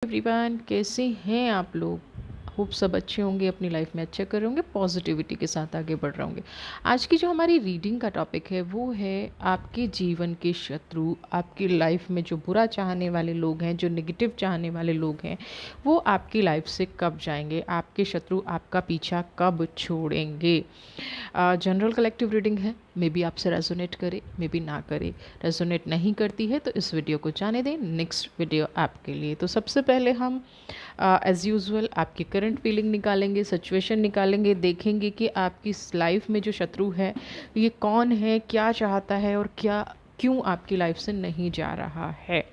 Everyone, कैसे हैं आप लोग। होप सब अच्छे होंगे, अपनी लाइफ में अच्छा कर रहे होंगे, पॉजिटिविटी के साथ आगे बढ़ रहे होंगे। आज की जो हमारी रीडिंग का टॉपिक है वो है आपके जीवन के शत्रु। आपकी लाइफ में जो बुरा चाहने वाले लोग हैं, जो नेगेटिव चाहने वाले लोग हैं, वो आपकी लाइफ से कब जाएंगे, आपके शत्रु आपका पीछा कब छोड़ेंगे। जनरल कलेक्टिव रीडिंग है, मे बी आपसे रेजोनेट करे, मे बी ना करे। रेजोनेट नहीं करती है तो इस वीडियो को जाने दें, नेक्स्ट वीडियो आपके लिए। तो सबसे पहले हम एज़ यूजुअल आपकी करंट फीलिंग निकालेंगे, सिचुएशन निकालेंगे, देखेंगे कि आपकी लाइफ में जो शत्रु है ये कौन है, क्या चाहता है और क्या क्यों आपकी लाइफ से नहीं जा रहा है।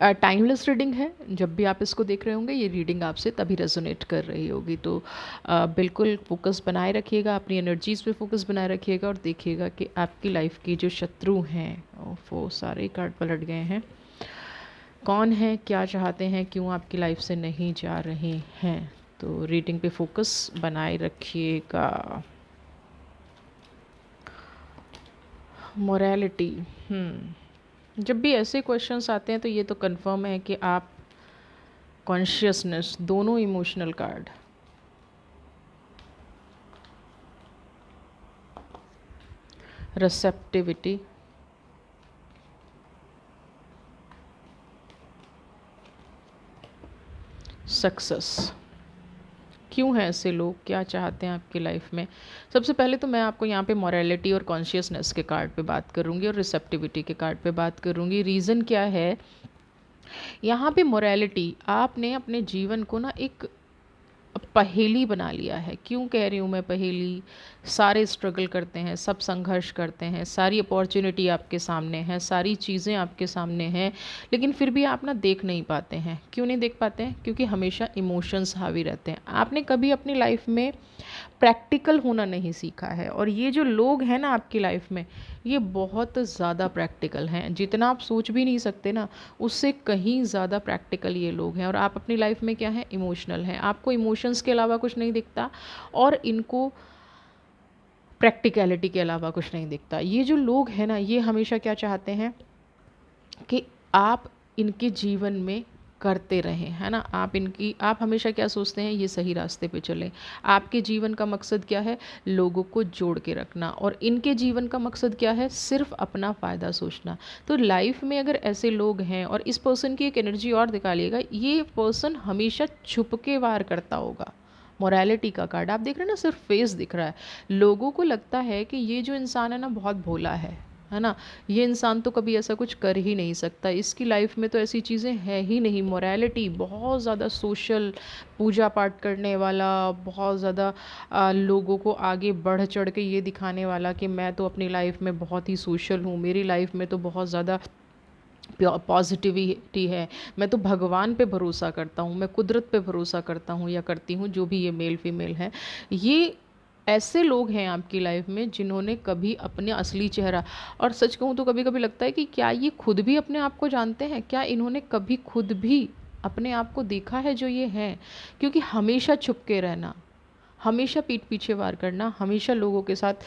टाइमलेस रीडिंग है, जब भी आप इसको देख रहे होंगे ये रीडिंग आपसे तभी रेजोनेट कर रही होगी। तो बिल्कुल फोकस बनाए रखिएगा, अपनी एनर्जीज़ पे फोकस बनाए रखिएगा और देखिएगा कि आपकी लाइफ के जो शत्रु हैं, वो सारे कार्ड पलट गए हैं, कौन है, क्या चाहते हैं, क्यों आपकी लाइफ से नहीं जा रहे हैं। तो रीडिंग पे फोकस बनाए रखिएगा। मोरालिटी, जब भी ऐसे क्वेश्चंस आते हैं तो ये तो कंफर्म है कि आप कॉन्शियसनेस, दोनों इमोशनल कार्ड, रिसेप्टिविटी, सक्सेस। क्यों हैं ऐसे लोग, क्या चाहते हैं आपकी लाइफ में। सबसे पहले तो मैं आपको यहाँ पे मोरालिटी और कॉन्शियसनेस के कार्ड पे बात करूँगी और रिसेप्टिविटी के कार्ड पे बात करूँगी। रीज़न क्या है, यहाँ पे मोरालिटी, आपने अपने जीवन को ना एक पहेली बना लिया है। क्यों कह रही हूँ मैं पहेली, सारे स्ट्रगल करते हैं, सब संघर्ष करते हैं, सारी अपॉर्चुनिटी आपके सामने है, सारी चीज़ें आपके सामने हैं, लेकिन फिर भी आप ना देख नहीं पाते हैं। क्यों नहीं देख पाते हैं? क्योंकि हमेशा इमोशंस हावी रहते हैं। आपने कभी अपनी लाइफ में प्रैक्टिकल होना नहीं सीखा है, और ये जो लोग हैं ना आपकी लाइफ में, ये बहुत ज़्यादा प्रैक्टिकल हैं। जितना आप सोच भी नहीं सकते ना, उससे कहीं ज़्यादा प्रैक्टिकल ये लोग हैं। और आप अपनी लाइफ में क्या है, इमोशनल हैं। आपको इमोशंस के अलावा कुछ नहीं दिखता और इनको प्रैक्टिकलिटी के अलावा कुछ नहीं दिखता। ये जो लोग हैं ना, ये हमेशा क्या चाहते हैं कि आप इनके जीवन में करते रहें, है ना। आप हमेशा क्या सोचते हैं, ये सही रास्ते पे चलें। आपके जीवन का मकसद क्या है, लोगों को जोड़ के रखना, और इनके जीवन का मकसद क्या है, सिर्फ अपना फ़ायदा सोचना। तो लाइफ में अगर ऐसे लोग हैं, और इस पर्सन की एक एनर्जी और दिखालिएगा, ये पर्सन हमेशा छुप के वार करता होगा। मोरालिटी का कार्ड आप देख रहे हैं ना, सिर्फ फेस दिख रहा है। लोगों को लगता है कि ये जो इंसान है ना बहुत भोला है ना, ये इंसान तो कभी ऐसा कुछ कर ही नहीं सकता, इसकी लाइफ में तो ऐसी चीज़ें हैं ही नहीं। मोरालिटी बहुत ज़्यादा सोशल, पूजा पाठ करने वाला, बहुत ज़्यादा लोगों को आगे बढ़ चढ़ के ये दिखाने वाला कि मैं तो अपनी लाइफ में बहुत ही सोशल हूँ, मेरी लाइफ में तो बहुत ज़्यादा पॉजिटिविटी है, मैं तो भगवान पे भरोसा करता हूँ, मैं कुदरत पे भरोसा करता हूँ या करती हूँ, जो भी ये मेल फीमेल है। ये ऐसे लोग हैं आपकी लाइफ में जिन्होंने कभी अपने असली चेहरा, और सच कहूँ तो कभी कभी लगता है कि क्या ये खुद भी अपने आप को जानते हैं, क्या इन्होंने कभी खुद भी अपने आप को देखा है जो ये हैं। क्योंकि हमेशा छुप के रहना, हमेशा पीठ पीछे वार करना, हमेशा लोगों के साथ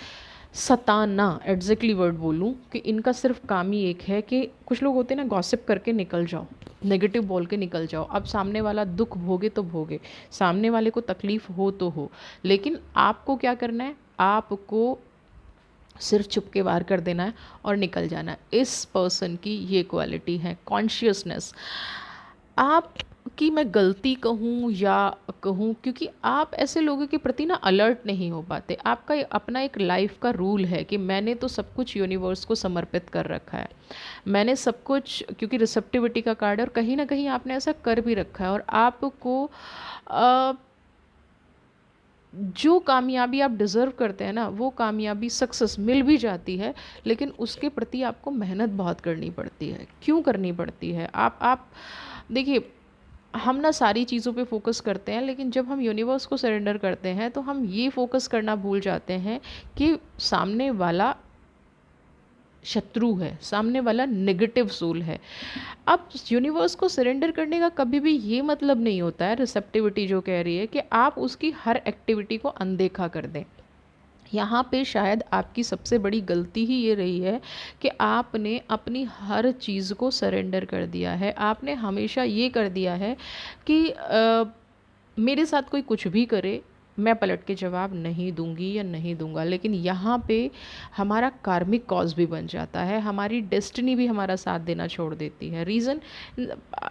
सताना, एग्जैक्टली वर्ड बोलूँ कि इनका सिर्फ काम ही एक है कि कुछ लोग होते हैं ना, गॉसिप करके निकल जाओ, नेगेटिव बोल के निकल जाओ। अब सामने वाला दुख भोगे तो भोगे, सामने वाले को तकलीफ़ हो तो हो, लेकिन आपको क्या करना है, आपको सिर्फ छुप के वार कर देना है और निकल जाना है। इस पर्सन की ये क्वालिटी है, कॉन्शियसनेस। आप कि मैं गलती कहूँ या कहूँ, क्योंकि आप ऐसे लोगों के प्रति ना अलर्ट नहीं हो पाते। आपका अपना एक लाइफ का रूल है कि मैंने तो सब कुछ यूनिवर्स को समर्पित कर रखा है, मैंने सब कुछ, क्योंकि रिसेप्टिविटी का कार्ड है, और कहीं ना कहीं आपने ऐसा कर भी रखा है। और आपको जो कामयाबी आप डिज़र्व करते हैं ना, वो कामयाबी, सक्सेस मिल भी जाती है, लेकिन उसके प्रति आपको मेहनत बहुत करनी पड़ती है। क्यों करनी पड़ती है, आप देखिए, हम ना सारी चीज़ों पे फोकस करते हैं, लेकिन जब हम यूनिवर्स को सरेंडर करते हैं तो हम ये फोकस करना भूल जाते हैं कि सामने वाला शत्रु है, सामने वाला नेगेटिव सोल है। अब यूनिवर्स को सरेंडर करने का कभी भी ये मतलब नहीं होता है, रिसेप्टिविटी जो कह रही है, कि आप उसकी हर एक्टिविटी को अनदेखा कर दें। यहाँ पे शायद आपकी सबसे बड़ी गलती ही ये रही है कि आपने अपनी हर चीज़ को सरेंडर कर दिया है। आपने हमेशा ये कर दिया है कि मेरे साथ कोई कुछ भी करे, मैं पलट के जवाब नहीं दूंगी या नहीं दूंगा। लेकिन यहाँ पे हमारा कार्मिक कॉज भी बन जाता है, हमारी डेस्टिनी भी हमारा साथ देना छोड़ देती है। रीज़न,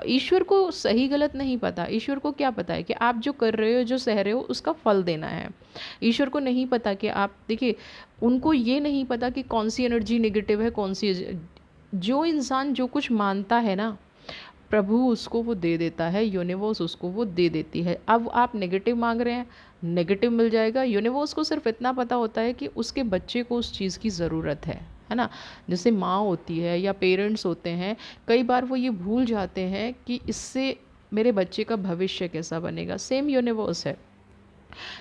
ईश्वर को सही गलत नहीं पता। ईश्वर को क्या पता है कि आप जो कर रहे हो, जो सह रहे हो, उसका फल देना है। ईश्वर को नहीं पता कि आप, देखिए, उनको ये नहीं पता कि कौन सी एनर्जी नेगेटिव है, कौन सी। जो इंसान जो कुछ मानता है ना, प्रभु उसको वो दे देता है, यूनिवर्स उसको वो दे देती है। अब आप नेगेटिव मांग रहे हैं, नेगेटिव मिल जाएगा। यूनिवर्स को सिर्फ इतना पता होता है कि उसके बच्चे को उस चीज़ की ज़रूरत है ना। जैसे माँ होती है या पेरेंट्स होते हैं, कई बार वो ये भूल जाते हैं कि इससे मेरे बच्चे का भविष्य कैसा बनेगा। सेम यूनिवर्स है।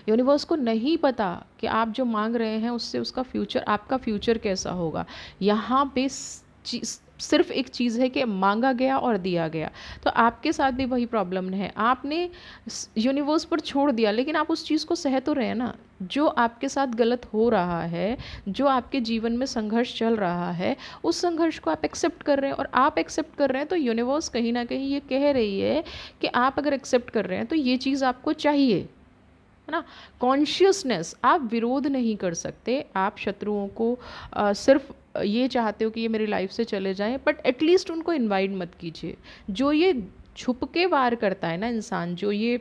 यूनिवर्स को नहीं पता कि आप जो मांग रहे हैं उससे उसका फ्यूचर, आपका फ्यूचर कैसा होगा। यहाँ पे सिर्फ एक चीज़ है कि मांगा गया और दिया गया। तो आपके साथ भी वही प्रॉब्लम है, आपने यूनिवर्स पर छोड़ दिया, लेकिन आप उस चीज़ को सह तो रहे हैं ना। जो आपके साथ गलत हो रहा है, जो आपके जीवन में संघर्ष चल रहा है, उस संघर्ष को आप एक्सेप्ट कर रहे हैं। और आप एक्सेप्ट कर रहे हैं तो यूनिवर्स कहीं ना कहीं ये कह रही है कि आप अगर एक्सेप्ट कर रहे हैं तो ये चीज़ आपको चाहिए, है ना। कॉन्शियसनेस, आप विरोध नहीं कर सकते। आप शत्रुओं को सिर्फ ये चाहते हो कि ये मेरी लाइफ से चले जाएं, बट एटलीस्ट उनको इनवाइट मत कीजिए। जो ये छुप के वार करता है ना इंसान, जो ये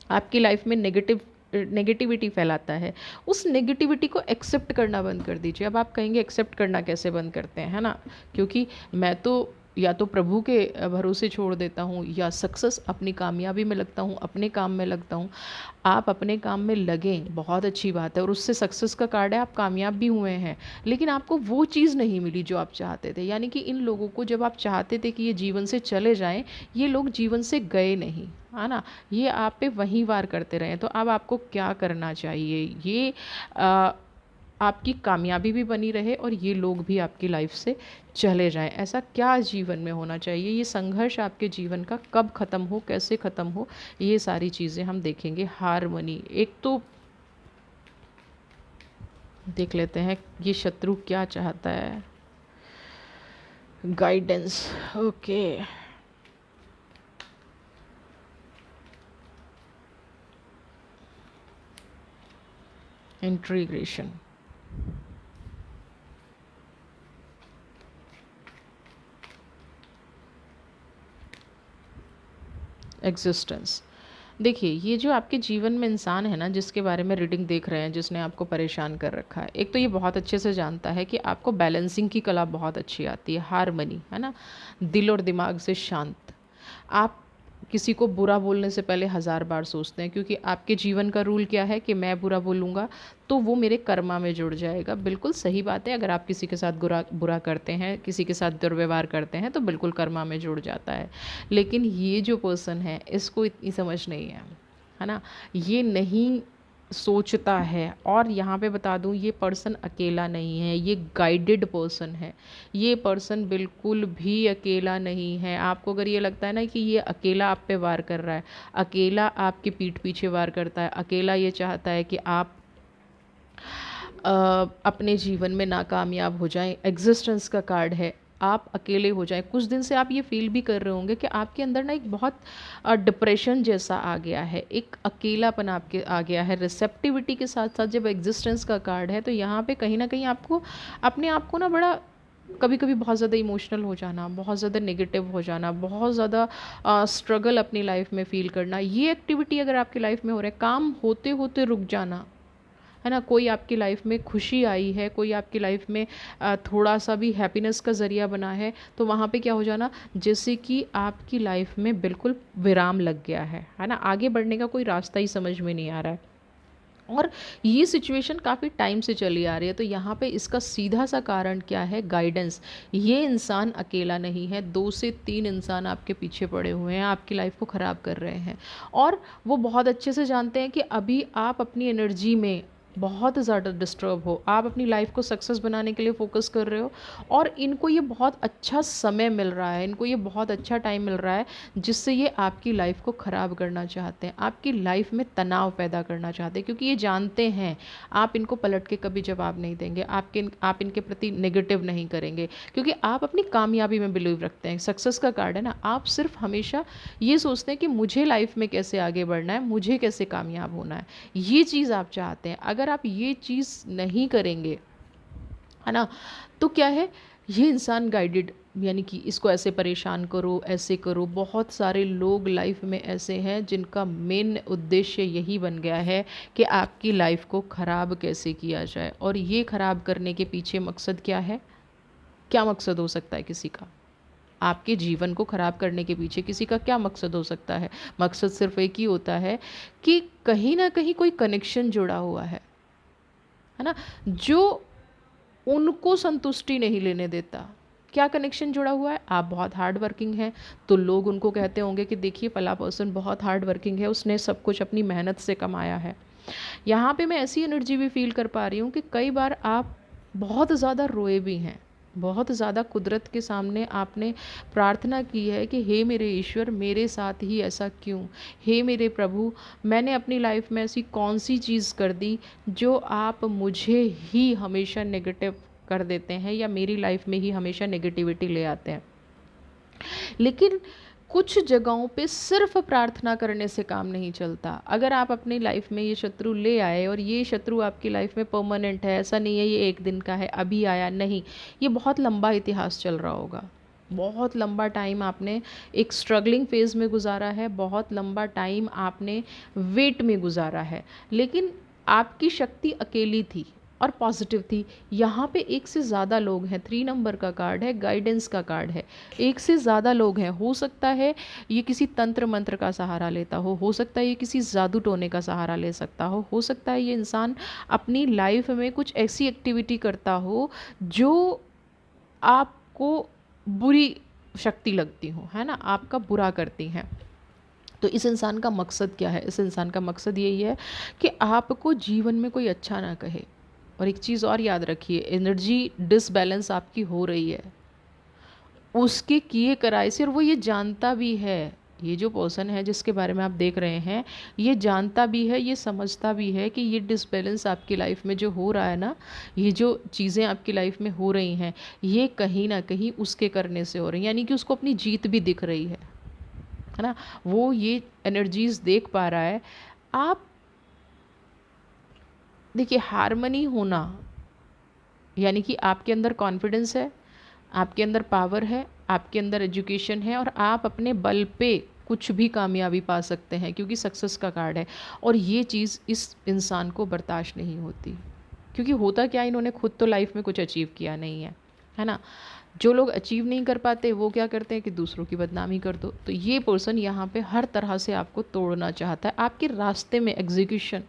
आपकी लाइफ में नेगेटिविटी फैलाता है, उस नेगेटिविटी को एक्सेप्ट करना बंद कर दीजिए। अब आप कहेंगे एक्सेप्ट करना कैसे बंद करते हैं, है ना। क्योंकि मैं तो या तो प्रभु के भरोसे छोड़ देता हूँ, या सक्सेस अपनी कामयाबी में लगता हूँ, अपने काम में लगता हूँ। आप अपने काम में लगें, बहुत अच्छी बात है, और उससे सक्सेस का कार्ड है, आप कामयाब भी हुए हैं। लेकिन आपको वो चीज़ नहीं मिली जो आप चाहते थे। यानी कि इन लोगों को, जब आप चाहते थे कि ये जीवन से चले जाएं, ये लोग जीवन से गए नहीं, है ना। ये आप पे वहीं वार करते रहे। तो अब आपको क्या करना चाहिए, ये आपकी कामयाबी भी बनी रहे और ये लोग भी आपकी लाइफ से चले जाएं, ऐसा क्या जीवन में होना चाहिए। ये संघर्ष आपके जीवन का कब ख़त्म हो, कैसे ख़त्म हो, ये सारी चीज़ें हम देखेंगे। हारमोनी, एक तो देख लेते हैं ये शत्रु क्या चाहता है। Guidance, okay. Integration, existence. देखिए, ये जो आपके जीवन में इंसान है ना, जिसके बारे में रीडिंग देख रहे हैं, जिसने आपको परेशान कर रखा है, एक तो ये बहुत अच्छे से जानता है कि आपको बैलेंसिंग की कला बहुत अच्छी आती है, हारमनी, है ना, दिल और दिमाग से शांत। आप किसी को बुरा बोलने से पहले 1000 बार सोचते हैं, क्योंकि आपके जीवन का रूल क्या है कि मैं बुरा बोलूँगा तो वो मेरे कर्मा में जुड़ जाएगा। बिल्कुल सही बात है, अगर आप किसी के साथ बुरा करते हैं, किसी के साथ दुर्व्यवहार करते हैं, तो बिल्कुल कर्मा में जुड़ जाता है। लेकिन ये जो पर्सन है, इसको इतनी समझ नहीं है ना। ये नहीं सोचता है। और यहाँ पे बता दूँ, ये पर्सन अकेला नहीं है, ये गाइडेड पर्सन है। ये पर्सन बिल्कुल भी अकेला नहीं है। आपको अगर ये लगता है ना कि ये अकेला आप पे वार कर रहा है, अकेला आपकी पीठ पीछे वार करता है, अकेला ये चाहता है कि आप अपने जीवन में नाकामयाब हो जाएं, एग्जिस्टेंस का कार्ड है, आप अकेले हो जाएं। कुछ दिन से आप ये फील भी कर रहे होंगे कि आपके अंदर ना एक बहुत डिप्रेशन जैसा आ गया है, एक अकेलापन आपके आ गया है। रिसेप्टिविटी के साथ साथ जब एग्जिस्टेंस का कार्ड है, तो यहाँ पे कहीं ना कहीं आपको अपने आप को ना बड़ा, कभी कभी बहुत ज़्यादा इमोशनल हो जाना, बहुत ज़्यादा नेगेटिव हो जाना, बहुत ज़्यादा स्ट्रगल अपनी लाइफ में फ़ील करना, ये एक्टिविटी अगर आपकी लाइफ में हो रहा है, काम होते होते रुक जाना, है ना। कोई आपकी लाइफ में खुशी आई है, कोई आपकी लाइफ में थोड़ा सा भी हैप्पीनेस का ज़रिया बना है, तो वहाँ पे क्या हो जाना, जैसे कि आपकी लाइफ में बिल्कुल विराम लग गया है ना। आगे बढ़ने का कोई रास्ता ही समझ में नहीं आ रहा है। और ये सिचुएशन काफ़ी टाइम से चली आ रही है। तो यहाँ पे इसका सीधा सा कारण क्या है, गाइडेंस। ये इंसान अकेला नहीं है, 2 से 3 इंसान आपके पीछे पड़े हुए हैं, आपकी लाइफ को ख़राब कर रहे हैं। और वो बहुत अच्छे से जानते हैं कि अभी आप अपनी एनर्जी में बहुत ज़्यादा डिस्टर्ब हो, आप अपनी लाइफ को सक्सेस बनाने के लिए फ़ोकस कर रहे हो और इनको ये बहुत अच्छा समय मिल रहा है, इनको ये बहुत अच्छा टाइम मिल रहा है जिससे ये आपकी लाइफ को ख़राब करना चाहते हैं, आपकी लाइफ में तनाव पैदा करना चाहते हैं, क्योंकि ये जानते हैं आप इनको पलट के कभी जवाब नहीं देंगे, आप इनके प्रति नेगेटिव नहीं करेंगे, क्योंकि आप अपनी कामयाबी में बिलीव रखते हैं। सक्सेस का कार्ड है ना, आप सिर्फ हमेशा ये सोचते हैं कि मुझे लाइफ में कैसे आगे बढ़ना है, मुझे कैसे कामयाब होना है, ये चीज़ आप चाहते हैं। अगर आप ये चीज़ नहीं करेंगे, है ना, तो क्या है, ये इंसान गाइडेड, यानी कि इसको ऐसे परेशान करो, ऐसे करो। बहुत सारे लोग लाइफ में ऐसे हैं जिनका मेन उद्देश्य यही बन गया है कि आपकी लाइफ को ख़राब कैसे किया जाए। और ये ख़राब करने के पीछे मकसद क्या है? क्या मकसद हो सकता है किसी का? आपके जीवन को ख़राब करने के पीछे किसी का क्या मकसद हो सकता है? मकसद सिर्फ एक ही होता है कि कहीं ना कहीं कोई कनेक्शन जुड़ा हुआ है ना, जो उनको संतुष्टि नहीं लेने देता। क्या कनेक्शन जुड़ा हुआ है? आप बहुत हार्ड वर्किंग हैं, तो लोग उनको कहते होंगे कि देखिए फला पर्सन बहुत हार्ड वर्किंग है, उसने सब कुछ अपनी मेहनत से कमाया है। यहाँ पे मैं ऐसी एनर्जी भी फील कर पा रही हूँ कि कई बार आप बहुत ज़्यादा रोए भी हैं, बहुत ज़्यादा कुदरत के सामने आपने प्रार्थना की है कि हे मेरे ईश्वर, मेरे साथ ही ऐसा क्यों? हे मेरे प्रभु, मैंने अपनी लाइफ में ऐसी कौन सी चीज़ कर दी जो आप मुझे ही हमेशा नेगेटिव कर देते हैं या मेरी लाइफ में ही हमेशा नेगेटिविटी ले आते हैं। लेकिन कुछ जगहों पे सिर्फ प्रार्थना करने से काम नहीं चलता। अगर आप अपनी लाइफ में ये शत्रु ले आए और ये शत्रु आपकी लाइफ में परमानेंट है, ऐसा नहीं है ये एक दिन का है, अभी आया, नहीं, ये बहुत लंबा इतिहास चल रहा होगा। बहुत लंबा टाइम आपने एक स्ट्रगलिंग फेज़ में गुजारा है, बहुत लंबा टाइम आपने वेट में गुजारा है, लेकिन आपकी शक्ति अकेली थी और पॉजिटिव थी। यहाँ पे एक से ज़्यादा लोग हैं, 3 नंबर का कार्ड है, गाइडेंस का कार्ड है, एक से ज़्यादा लोग हैं। हो सकता है ये किसी तंत्र मंत्र का सहारा लेता हो सकता है ये किसी जादू टोने का सहारा ले सकता हो सकता है ये इंसान अपनी लाइफ में कुछ ऐसी एक्टिविटी करता हो जो आपको बुरी शक्ति लगती हो, है ना, आपका बुरा करती हैं। तो इस इंसान का मकसद क्या है? इस इंसान का मकसद यही है कि आपको जीवन में कोई अच्छा ना कहे। और एक चीज़ और याद रखिए, एनर्जी डिसबैलेंस आपकी हो रही है उसके किए कराए से, और वो ये जानता भी है। ये जो पर्सन है जिसके बारे में आप देख रहे हैं, ये जानता भी है, ये समझता भी है कि ये डिसबैलेंस आपकी लाइफ में जो हो रहा है ना, ये जो चीज़ें आपकी लाइफ में हो रही हैं, ये कहीं ना कहीं उसके करने से हो रही हैं, यानी कि उसको अपनी जीत भी दिख रही है ना, वो ये एनर्जीज देख पा रहा है। आप देखिए, हारमनी होना यानी कि आपके अंदर कॉन्फिडेंस है, आपके अंदर पावर है, आपके अंदर एजुकेशन है, और आप अपने बल पे कुछ भी कामयाबी पा सकते हैं, क्योंकि सक्सेस का कार्ड है। और ये चीज़ इस इंसान को बर्दाश्त नहीं होती, क्योंकि होता क्या, इन्होंने खुद तो लाइफ में कुछ अचीव किया नहीं है ना। जो लोग अचीव नहीं कर पाते वो क्या करते हैं कि दूसरों की बदनामी कर दो। तो ये पर्सन यहाँ पे हर तरह से आपको तोड़ना चाहता है, आपके रास्ते में एग्जीक्यूशन,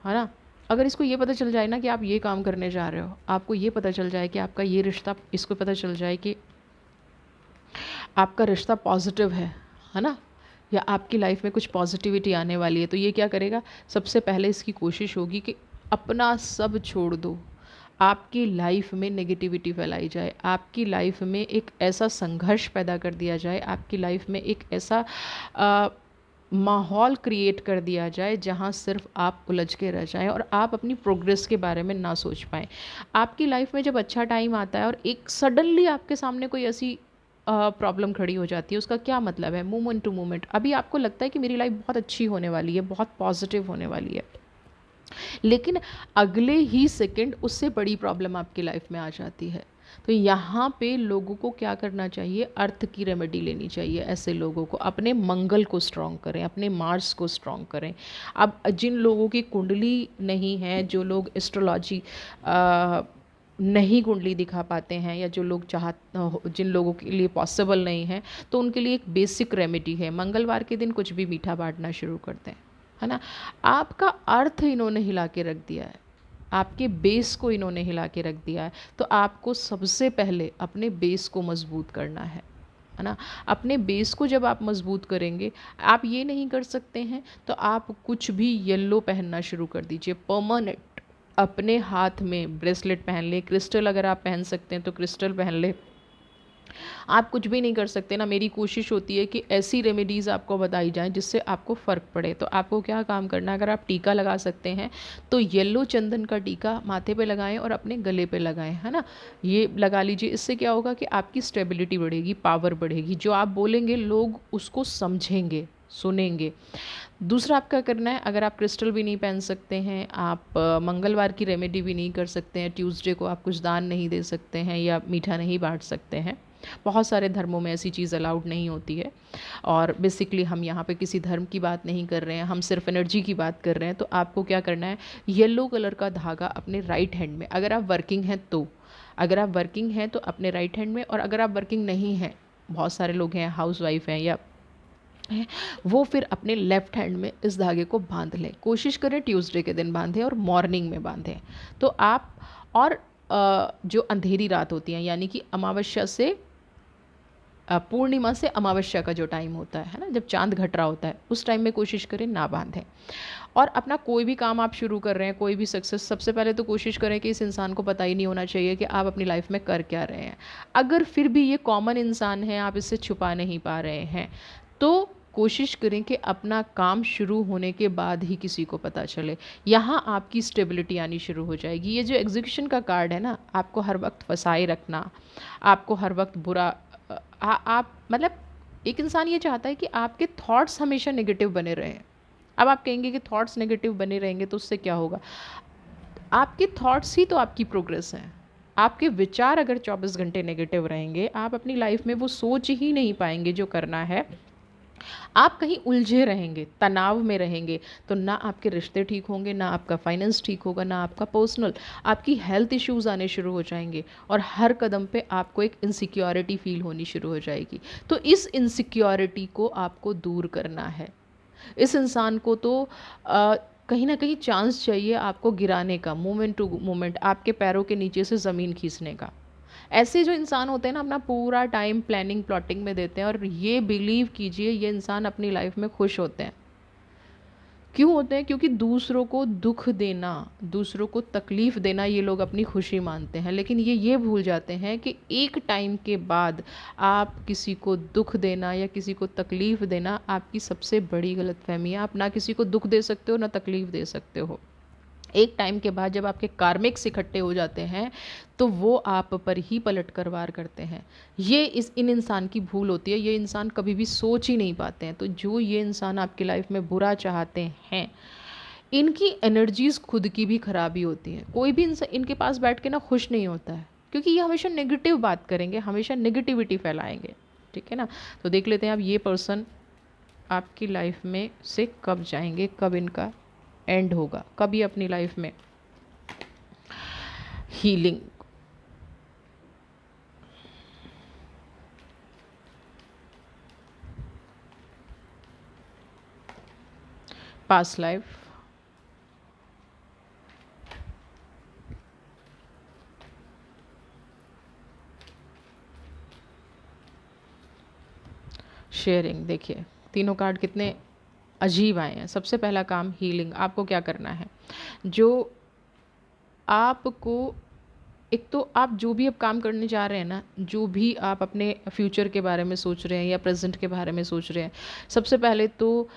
है ना। अगर इसको ये पता चल जाए ना कि आप ये काम करने जा रहे हो, आपको ये पता चल जाए कि आपका ये रिश्ता, इसको पता चल जाए कि आपका रिश्ता पॉजिटिव है ना, या आपकी लाइफ में कुछ पॉजिटिविटी आने वाली है, तो ये क्या करेगा, सबसे पहले इसकी कोशिश होगी कि अपना सब छोड़ दो, आपकी लाइफ में नेगेटिविटी फैलाई जाए, आपकी लाइफ में एक ऐसा संघर्ष पैदा कर दिया जाए, आपकी लाइफ में एक ऐसा माहौल क्रिएट कर दिया जाए जहाँ सिर्फ आप उलझ के रह जाएं और आप अपनी प्रोग्रेस के बारे में ना सोच पाएँ। आपकी लाइफ में जब अच्छा टाइम आता है और एक सडनली आपके सामने कोई ऐसी प्रॉब्लम खड़ी हो जाती है, उसका क्या मतलब है, मोमेंट टू मोमेंट अभी आपको लगता है कि मेरी लाइफ बहुत अच्छी होने वाली है, बहुत पॉजिटिव होने वाली है, लेकिन अगले ही सेकंड उससे बड़ी प्रॉब्लम आपकी लाइफ में आ जाती है। तो यहाँ पे लोगों को क्या करना चाहिए, अर्थ की रेमेडी लेनी चाहिए। ऐसे लोगों को अपने मंगल को स्ट्रॉन्ग करें, अपने मार्स को स्ट्रॉन्ग करें। अब जिन लोगों की कुंडली नहीं है, जो लोग एस्ट्रोलॉजी नहीं कुंडली दिखा पाते हैं, या जो लोग जिन लोगों के लिए पॉसिबल नहीं है, तो उनके लिए एक बेसिक रेमेडी है, मंगलवार के दिन कुछ भी मीठा बांटना शुरू कर दें, है ना। आपका अर्थ इन्होंने हिला के रख दिया है, आपके बेस को इन्होंने हिला के रख दिया है, तो आपको सबसे पहले अपने बेस को मजबूत करना है ना। अपने बेस को जब आप मजबूत करेंगे, आप ये नहीं कर सकते हैं तो आप कुछ भी येलो पहनना शुरू कर दीजिए, परमानेंट अपने हाथ में ब्रेसलेट पहन ले, क्रिस्टल अगर आप पहन सकते हैं तो क्रिस्टल पहन ले। आप कुछ भी नहीं कर सकते ना, मेरी कोशिश होती है कि ऐसी रेमेडीज़ आपको बताई जाएँ जिससे आपको फ़र्क पड़े। तो आपको क्या काम करना है, अगर आप टीका लगा सकते हैं तो येलो चंदन का टीका माथे पे लगाएं और अपने गले पे लगाएं, है ना, ये लगा लीजिए। इससे क्या होगा कि आपकी स्टेबिलिटी बढ़ेगी, पावर बढ़ेगी, जो आप बोलेंगे लोग उसको समझेंगे, सुनेंगे। दूसरा आप क्या करना है, अगर आप क्रिस्टल भी नहीं पहन सकते हैं, आप मंगलवार की रेमेडी भी नहीं कर सकते हैं, ट्यूसडे को आप कुछ दान नहीं दे सकते हैं या मीठा नहीं बांट सकते हैं, बहुत सारे धर्मों में ऐसी चीज़ अलाउड नहीं होती है। और बेसिकली हम यहाँ पे किसी धर्म की बात नहीं कर रहे हैं, हम सिर्फ एनर्जी की बात कर रहे हैं। तो आपको क्या करना है, येलो कलर का धागा अपने राइट हैंड में, अगर आप वर्किंग हैं तो, अगर आप वर्किंग हैं तो अपने राइट हैंड में, और अगर आप वर्किंग नहीं हैं, बहुत सारे लोग हैं हाउस वाइफ हैं या हैं, वो फिर अपने लेफ्ट हैंड में इस धागे को बांध लें। कोशिश करें ट्यूसडे के दिन बांधें और मॉर्निंग में बांधें। तो आप, और जो अंधेरी रात होती है यानी कि अमावस्या से पूर्णिमा से अमावस्या का जो टाइम होता है ना, जब चांद घट रहा होता है, उस टाइम में कोशिश करें ना बांधें। और अपना कोई भी काम आप शुरू कर रहे हैं, कोई भी सक्सेस, सबसे पहले तो कोशिश करें कि इस इंसान को पता ही नहीं होना चाहिए कि आप अपनी लाइफ में कर क्या रहे हैं। अगर फिर भी ये कॉमन इंसान है, आप इससे छुपा नहीं पा रहे हैं, तो कोशिश करें कि अपना काम शुरू होने के बाद ही किसी को पता चले। यहाँ आपकी स्टेबिलिटी आनी शुरू हो जाएगी। ये जो एग्जीक्यूशन का कार्ड है ना, आपको हर वक्त फंसाए रखना, आपको हर वक्त बुरा, आप मतलब, एक इंसान ये चाहता है कि आपके थॉट्स हमेशा नेगेटिव बने रहें। अब आप कहेंगे कि थॉट्स नेगेटिव बने रहेंगे तो उससे क्या होगा, आपके थॉट्स ही तो आपकी प्रोग्रेस हैं। आपके विचार अगर 24 घंटे नेगेटिव रहेंगे, आप अपनी लाइफ में वो सोच ही नहीं पाएंगे जो करना है, आप कहीं उलझे रहेंगे, तनाव में रहेंगे, तो ना आपके रिश्ते ठीक होंगे, ना आपका फाइनेंस ठीक होगा, ना आपका पर्सनल, आपकी हेल्थ इश्यूज़ आने शुरू हो जाएंगे, और हर कदम पे आपको एक इनसिक्योरिटी फील होनी शुरू हो जाएगी। तो इस इनसिक्योरिटी को आपको दूर करना है। इस इंसान को तो कहीं ना कहीं चांस चाहिए आपको गिराने का, मोमेंट टू मोमेंट आपके पैरों के नीचे से ज़मीन खींचने का। ऐसे जो इंसान होते हैं ना, अपना पूरा टाइम प्लानिंग प्लॉटिंग में देते हैं, और ये बिलीव कीजिए ये इंसान अपनी लाइफ में खुश होते हैं। क्यों होते हैं, क्योंकि दूसरों को दुख देना, दूसरों को तकलीफ़ देना ये लोग अपनी खुशी मानते हैं। लेकिन ये भूल जाते हैं कि एक टाइम के बाद आप किसी को दुख देना या किसी को तकलीफ़ देना आपकी सबसे बड़ी गलतफहमी है। आप ना किसी को दुख दे सकते हो, ना तकलीफ़ दे सकते हो। एक टाइम के बाद जब आपके कार्मिक्स इकट्ठे हो जाते हैं तो वो आप पर ही पलट कर वार करते हैं। ये इन इंसान की भूल होती है, ये इंसान कभी भी सोच ही नहीं पाते हैं। तो जो ये इंसान आपकी लाइफ में बुरा चाहते हैं, इनकी एनर्जीज़ खुद की भी खराबी होती है। कोई भी इंसान इनके पास बैठ के ना खुश नहीं होता है, क्योंकि ये हमेशा नेगेटिव बात करेंगे, हमेशा नेगेटिविटी फैलाएंगे। ठीक है ना। तो देख लेते हैं अब ये पर्सन आपकी लाइफ में से कब जाएंगे, कब इनका एंड होगा, कभी अपनी लाइफ में हीलिंग। Past life, sharing. देखिए तीनों कार्ड कितने अजीब आए हैं। सबसे पहला काम हीलिंग। आपको क्या करना है, जो आपको, एक तो आप जो भी अब काम करने जा रहे हैं ना, जो भी आप अपने फ्यूचर के बारे में सोच रहे हैं या प्रेजेंट के बारे में सोच रहे हैं, सबसे पहले तो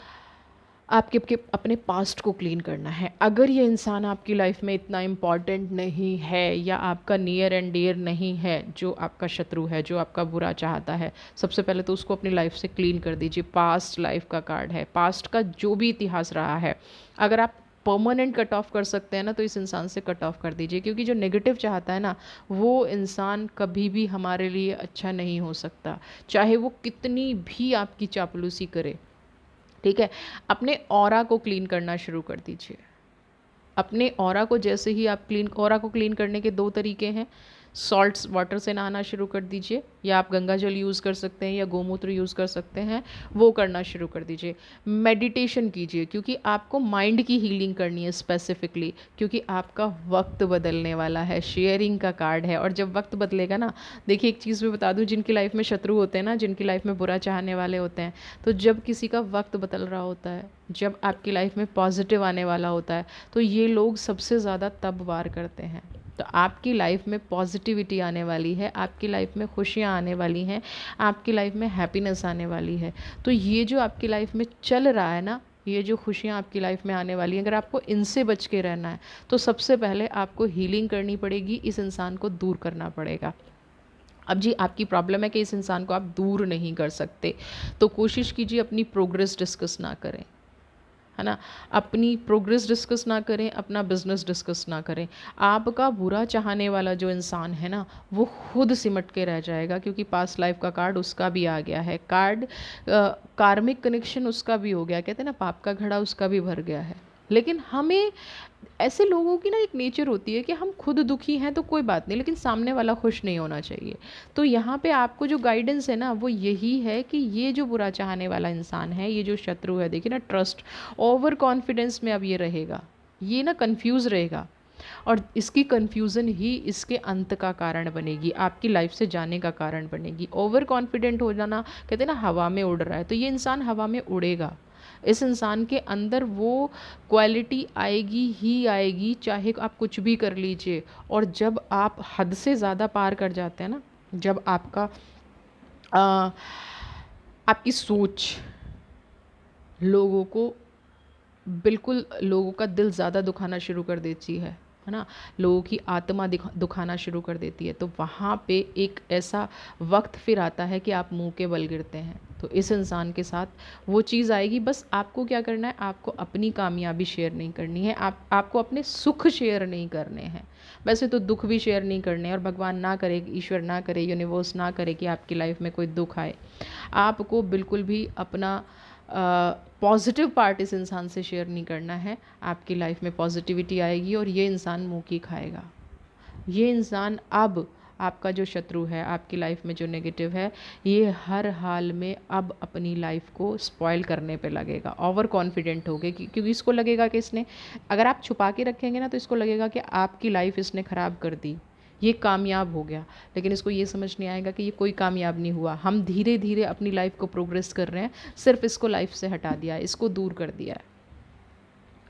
आपके अपने पास्ट को क्लीन करना है। अगर ये इंसान आपकी लाइफ में इतना इम्पॉर्टेंट नहीं है या आपका नियर एंड डियर नहीं है, जो आपका शत्रु है, जो आपका बुरा चाहता है, सबसे पहले तो उसको अपनी लाइफ से क्लीन कर दीजिए। पास्ट लाइफ का कार्ड है, पास्ट का जो भी इतिहास रहा है, अगर आप परमानेंट कट ऑफ कर सकते हैं ना, तो इस इंसान से कट ऑफ कर दीजिए। क्योंकि जो नेगेटिव चाहता है ना, वो इंसान कभी भी हमारे लिए अच्छा नहीं हो सकता, चाहे वो कितनी भी आपकी चापलूसी करे। ठीक है। अपने ऑरा को क्लीन करना शुरू कर दीजिए। अपने ऑरा को जैसे ही आप ऑरा को क्लीन करने के दो तरीके हैं। सॉल्ट्स वाटर से नहाना शुरू कर दीजिए, या आप गंगा जल यूज़ कर सकते हैं या गोमूत्र यूज़ कर सकते हैं, वो करना शुरू कर दीजिए। मेडिटेशन कीजिए, क्योंकि आपको माइंड की हीलिंग करनी है स्पेसिफिकली, क्योंकि आपका वक्त बदलने वाला है, शेयरिंग का कार्ड है। और जब वक्त बदलेगा ना, देखिए एक चीज़ मैं बता दूं, जिनकी लाइफ में शत्रु होते हैं ना, जिनकी लाइफ में बुरा चाहने वाले होते हैं, तो जब किसी का वक्त बदल रहा होता है, जब आपकी लाइफ में पॉजिटिव आने वाला होता है, तो ये लोग सबसे ज़्यादा तब वार करते हैं। तो आपकी लाइफ में पॉजिटिविटी आने वाली है, आपकी लाइफ में खुशियाँ आने वाली हैं, आपकी लाइफ में हैप्पीनेस आने वाली है। तो ये जो आपकी लाइफ में चल रहा है ना, ये जो खुशियाँ आपकी लाइफ में आने वाली हैं, अगर आपको इनसे बच के रहना है, तो सबसे पहले आपको हीलिंग करनी पड़ेगी, इस इंसान को दूर करना पड़ेगा। अब जी आपकी प्रॉब्लम है कि इस इंसान को आप दूर नहीं कर सकते, तो कोशिश कीजिए अपनी प्रोग्रेस डिस्कस ना करें, है ना। अपनी प्रोग्रेस डिस्कस ना करें, अपना बिजनेस डिस्कस ना करें। आपका बुरा चाहने वाला जो इंसान है ना, वो खुद सिमट के रह जाएगा, क्योंकि पास्ट लाइफ का कार्ड उसका भी आ गया है, कार्ड कार्मिक कनेक्शन उसका भी हो गया, कहते हैं ना पाप का घड़ा उसका भी भर गया है। लेकिन हमें, ऐसे लोगों की ना एक नेचर होती है कि हम खुद दुखी हैं तो कोई बात नहीं, लेकिन सामने वाला खुश नहीं होना चाहिए। तो यहाँ पे आपको जो गाइडेंस है ना, वो यही है कि ये जो बुरा चाहने वाला इंसान है, ये जो शत्रु है, देखिए ना, ट्रस्ट, ओवर कॉन्फिडेंस में अब ये रहेगा, ये ना कंफ्यूज रहेगा, और इसकी कंफ्यूजन ही इसके अंत का कारण बनेगी, आपकी लाइफ से जाने का कारण बनेगी। ओवर कॉन्फिडेंट हो जाना, कहते हैं ना हवा में उड़ रहा है, तो ये इंसान हवा में उड़ेगा। इस इंसान के अंदर वो क्वालिटी आएगी ही आएगी, चाहे आप कुछ भी कर लीजिए। और जब आप हद से ज़्यादा पार कर जाते हैं ना, जब आपका आपकी सोच लोगों को, बिल्कुल लोगों का दिल ज़्यादा दुखाना शुरू कर देती है ना, लोगों की आत्मा दुखाना शुरू कर देती है, तो वहाँ पे एक ऐसा वक्त फिर आता है कि आप मुंह के बल गिरते हैं। तो इस इंसान के साथ वो चीज़ आएगी, बस आपको क्या करना है, आपको अपनी कामयाबी शेयर नहीं करनी है, आपको अपने सुख शेयर नहीं करने हैं। वैसे तो दुख भी शेयर नहीं करने हैं, और भगवान ना करे, ईश्वर ना करे, यूनिवर्स ना करे कि आपकी लाइफ में कोई दुख आए। आपको बिल्कुल भी अपना पॉजिटिव पार्ट इस इंसान से शेयर नहीं करना है। आपकी लाइफ में पॉजिटिविटी आएगी और ये इंसान मुँह की खाएगा। ये इंसान, अब आपका जो शत्रु है, आपकी लाइफ में जो नेगेटिव है, ये हर हाल में अब अपनी लाइफ को स्पॉइल करने पे लगेगा, ओवर कॉन्फिडेंट हो गए, क्योंकि इसको लगेगा कि इसने, अगर आप छुपा के रखेंगे ना, तो इसको लगेगा कि आपकी लाइफ इसने ख़राब कर दी, ये कामयाब हो गया। लेकिन इसको ये समझ नहीं आएगा कि ये कोई कामयाब नहीं हुआ, हम धीरे धीरे अपनी लाइफ को प्रोग्रेस कर रहे हैं, सिर्फ इसको लाइफ से हटा दिया है, इसको दूर कर दिया है।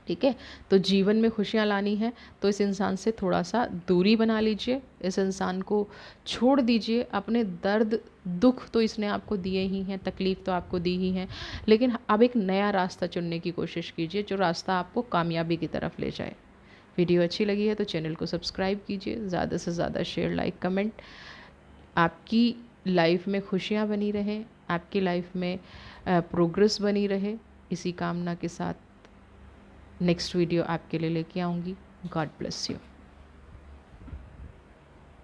ठीक है, तो जीवन में खुशियाँ लानी है तो इस इंसान से थोड़ा सा दूरी बना लीजिए, इस इंसान को छोड़ दीजिए। अपने दर्द दुख तो इसने आपको दिए ही हैं, तकलीफ़ तो आपको दी ही है, लेकिन अब एक नया रास्ता चुनने की कोशिश कीजिए, जो रास्ता आपको कामयाबी की तरफ ले जाए। वीडियो अच्छी लगी है तो चैनल को सब्सक्राइब कीजिए, ज़्यादा से ज़्यादा शेयर, लाइक, कमेंट। आपकी लाइफ में खुशियाँ बनी रहें, आपकी लाइफ में प्रोग्रेस बनी रहे, इसी कामना के साथ नेक्स्ट वीडियो आपके लिए लेके आऊँगी। God bless you.